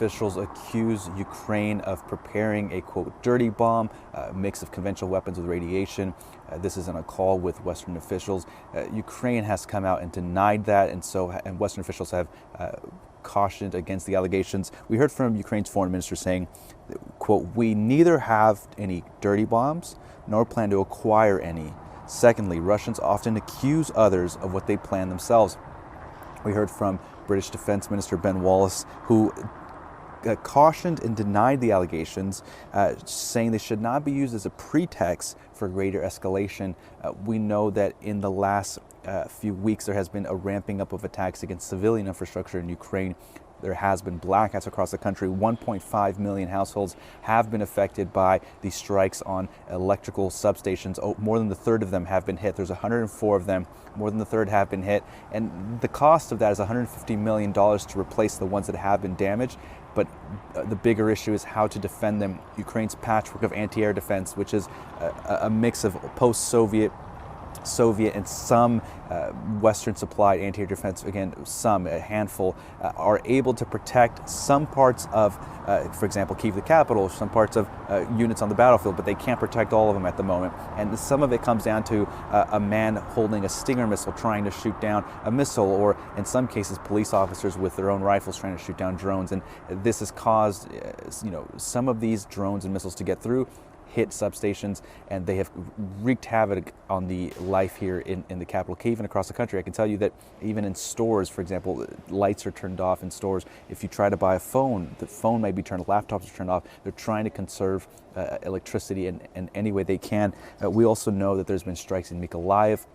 officials accuse Ukraine of preparing a, quote, dirty bomb, a mix of conventional weapons with radiation. This is in a call with Western officials. Ukraine has come out and denied that, and Western officials have cautioned against the allegations. We heard from Ukraine's foreign minister saying, quote, "We neither have any dirty bombs nor plan to acquire any. Secondly, Russians often accuse others of what they plan themselves." We heard from British Defense Minister Ben Wallace, who cautioned and denied the allegations, saying they should not be used as a pretext for greater escalation. We know that in the last few weeks there has been a ramping up of attacks against civilian infrastructure in Ukraine. There has been blackouts across the country. 1.5 million households have been affected by these strikes on electrical substations. More than a third of them have been hit. There's 104 of them. More than a third have been hit. And the cost of that is $150 million to replace the ones that have been damaged. But the bigger issue is how to defend them. Ukraine's patchwork of anti-air defense, which is a mix of post-Soviet, and some Western supplied anti-air defense, again, a handful, are able to protect some parts of, for example, Kyiv, the capital, some parts of units on the battlefield, but they can't protect all of them at the moment. And some of it comes down to a man holding a Stinger missile trying to shoot down a missile, or in some cases, police officers with their own rifles trying to shoot down drones. And this has caused, some of these drones and missiles to get through, hit substations, and they have wreaked havoc on the life here in the capital, Kyiv, and across the country. I can tell you that even in stores, for example, lights are turned off in stores. If you try to buy a phone, the phone may be turned, laptops are turned off. They're trying to conserve electricity in any way they can. We also know that there's been strikes in Mykolaiv,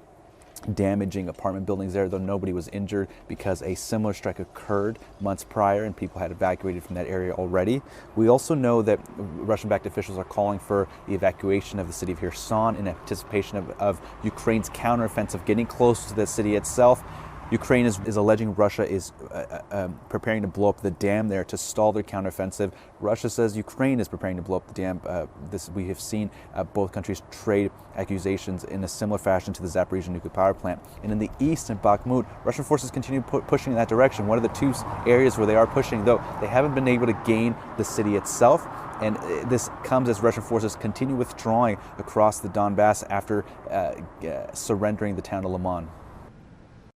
damaging apartment buildings there, though nobody was injured because a similar strike occurred months prior and people had evacuated from that area already. We also know that Russian-backed officials are calling for the evacuation of the city of Kherson in anticipation of Ukraine's counteroffensive getting close to the city itself. Ukraine is alleging Russia is preparing to blow up the dam there to stall their counteroffensive. Russia says Ukraine is preparing to blow up the dam. We have seen both countries trade accusations in a similar fashion to the Zaporizhzhia nuclear power plant. And in the east, in Bakhmut, Russian forces continue pushing in that direction. One of the two areas where they are pushing, though, they haven't been able to gain the city itself. And this comes as Russian forces continue withdrawing across the Donbass after surrendering the town of Liman.